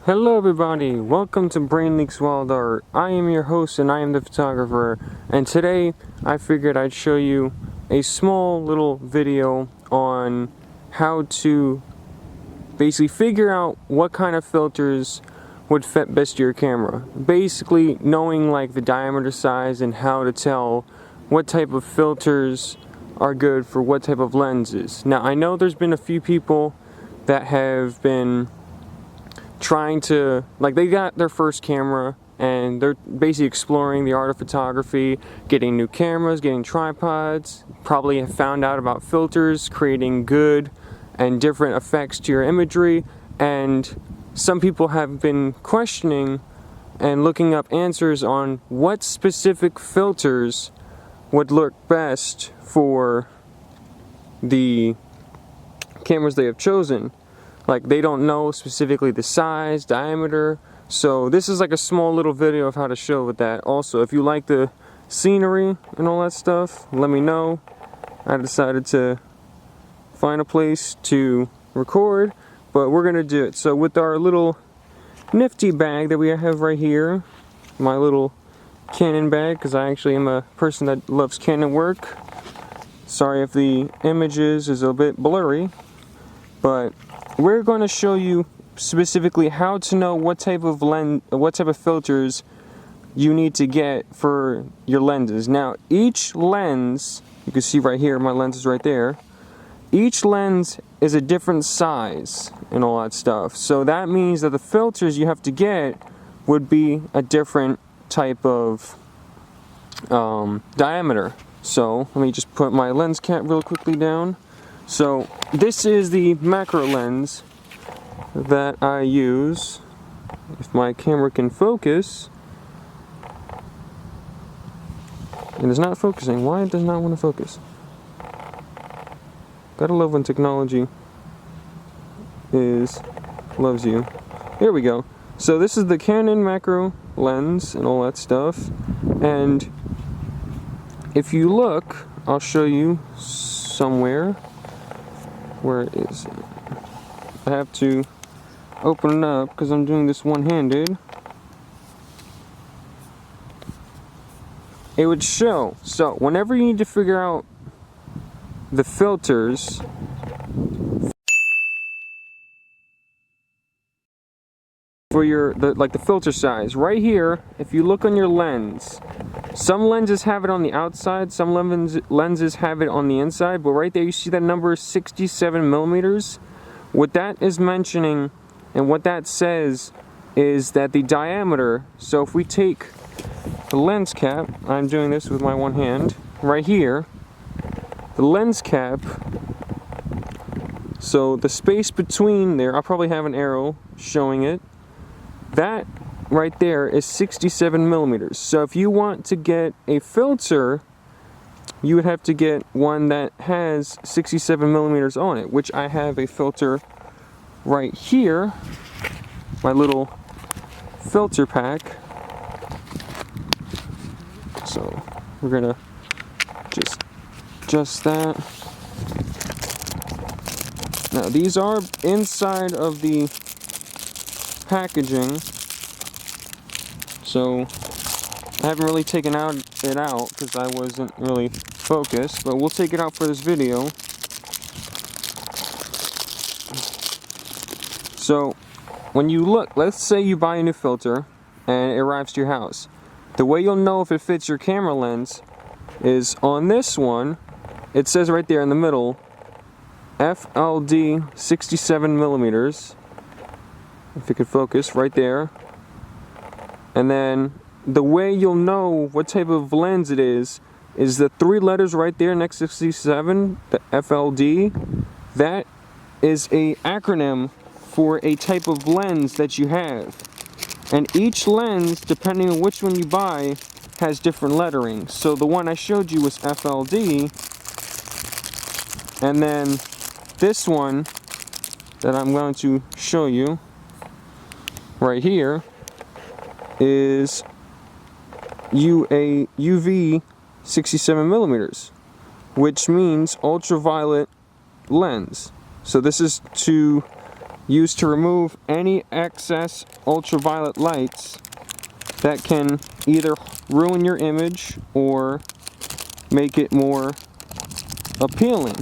Hello everybody, welcome to Brain Leaks Wild Art. I am your host and I am the photographer, and today I figured I'd show you a small little video on how to basically figure out what kind of filters would fit best to your camera. Basically knowing like the diameter size and how to tell what type of filters are good for what type of lenses. Now I know there's been a few people that have been trying to, like, they got their first camera and they're basically exploring the art of photography, getting new cameras, getting tripods, probably have found out about filters, creating good and different effects to your imagery, and some people have been questioning and looking up answers on what specific filters would look best for the cameras they have chosen. Like, they don't know specifically the size, diameter, so this is like a small little video of how to show with that. Also, if you like the scenery and all that stuff, let me know. I decided to find a place to record, but we're gonna do it. So with our little nifty bag that we have right here, my little Canon bag, because I actually am a person that loves Canon work. Sorry if the images is a bit blurry, but we're going to show you specifically how to know what type of filters you need to get for your lenses. Now, each lens, you can see right here, my lens is right there. Each lens is a different size and all that stuff. So that means that the filters you have to get would be a different type of diameter. So let me just put my lens cap real quickly down. So this is the macro lens that I use. If my camera can focus. It is not focusing. Why it does not want to focus? Gotta love when technology loves you. Here we go. So this is the Canon macro lens and all that stuff. And if you look, I'll show you somewhere. Where it is. I have to open it up because I'm doing this one-handed. It would show. So whenever you need to figure out the filters for your the filter size, right here, if you look on your lens, some lenses have it on the outside, some lenses have it on the inside, but right there you see that number 67 millimeters. What that is mentioning and what that says is that the diameter, so if we take the lens cap, I'm doing this with my one hand, right here, the lens cap, so the space between there, I'll probably have an arrow showing it, that right there is 67 millimeters. So if you want to get a filter, you would have to get one that has 67 millimeters on it, which I have a filter right here, my little filter pack. So we're gonna just adjust that. Now these are inside of the packaging, so I haven't really taken it out because I wasn't really focused, but we'll take it out for this video. So when you look, let's say you buy a new filter and it arrives to your house. The way you'll know if it fits your camera lens is on this one, it says right there in the middle, FLD 67 millimeters. If it could focus right there. And then the way you'll know what type of lens it is the three letters right there next to 67, the FLD. That is a acronym for a type of lens that you have. And each lens, depending on which one you buy, has different lettering. So the one I showed you was FLD. And then this one that I'm going to show you right here is UV 67 millimeters, which means ultraviolet lens. So this is to used to remove any excess ultraviolet lights that can either ruin your image or make it more appealing.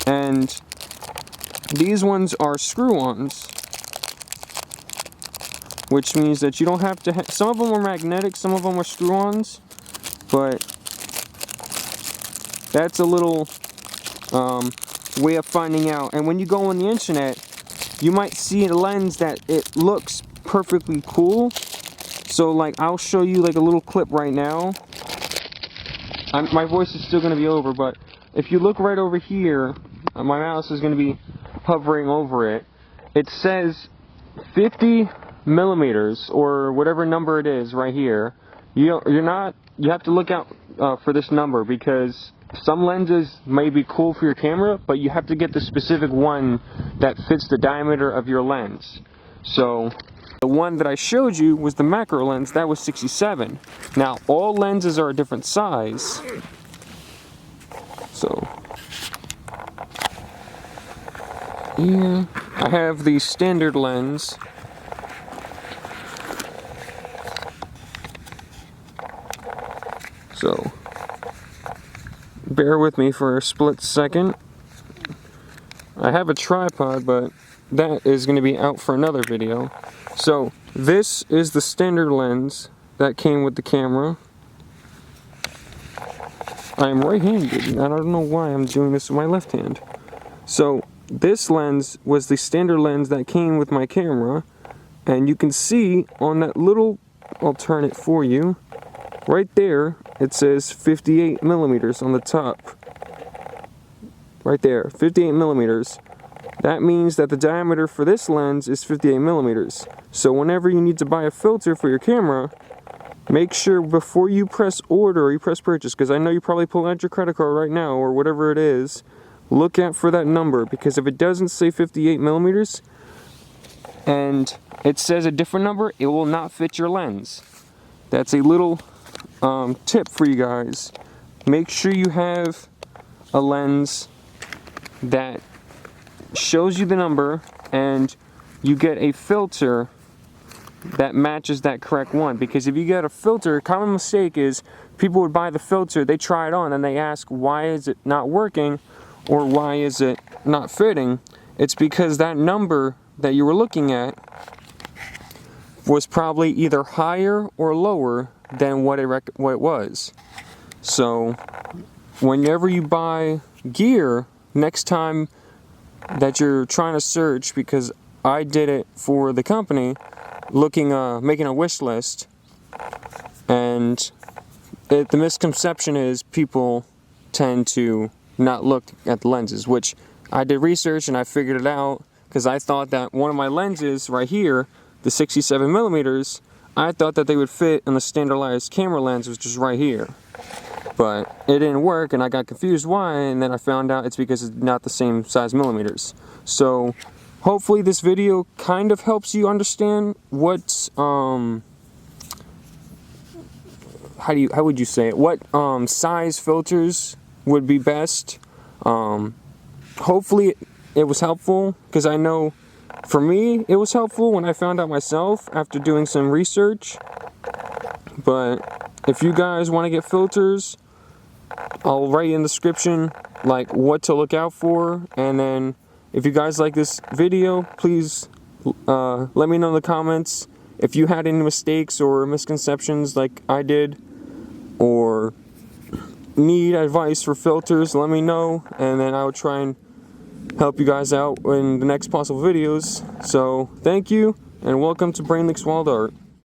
And these ones are screw-ons, which means that you don't have to some of them are magnetic, some of them are screw-ons, but that's a little way of finding out. And when you go on the internet, you might see a lens that it looks perfectly cool. So like, I'll show you like a little clip right now. My voice is still going to be over, but if you look right over here, my mouse is going to be hovering over it. It says 50 millimeters or whatever number it is right here. You have to look out for this number, because some lenses may be cool for your camera, but you have to get the specific one that fits the diameter of your lens. So the one that I showed you was the macro lens. That was 67. Now all lenses are a different size. So here I have the standard lens. So bear with me for a split second. I have a tripod, but that is going to be out for another video. So this is the standard lens that came with the camera. I am right-handed, and I don't know why I'm doing this with my left hand. So this lens was the standard lens that came with my camera, and you can see on that little, I'll turn it for you, right there it says 58 millimeters on the top. Right there, 58 millimeters. That means that the diameter for this lens is 58 millimeters. So whenever you need to buy a filter for your camera, make sure before you press order or you press purchase, because I know you probably pull out your credit card right now or whatever it is, look out for that number, because if it doesn't say 58 millimeters and it says a different number, it will not fit your lens. That's a little tip for you guys. Make sure you have a lens that shows you the number and you get a filter that matches that correct one. Because if you get a filter, a common mistake is people would buy the filter, they try it on, and they ask why is it not working or why is it not fitting. It's because that number that you were looking at was probably either higher or lower than what it was. So whenever you buy gear, next time that you're trying to search, because I did it for the company, making a wish list, and the misconception is people tend to not look at the lenses, which I did research and I figured it out, because I thought that one of my lenses right here, the 67 millimeters, I thought that they would fit in the standardized camera lens, which is right here. But it didn't work, and I got confused why, and then I found out it's because it's not the same size millimeters. So hopefully this video kind of helps you understand what how would you say it? What size filters would be best. Hopefully it was helpful, because I know for me it was helpful when I found out myself after doing some research. But if you guys want to get filters, I'll write in the description like what to look out for, and then if you guys like this video, please let me know in the comments if you had any mistakes or misconceptions like I did, or need advice for filters. Let me know, and then I'll try and help you guys out in the next possible videos. So thank you, and welcome to Brainleaks Wild Art.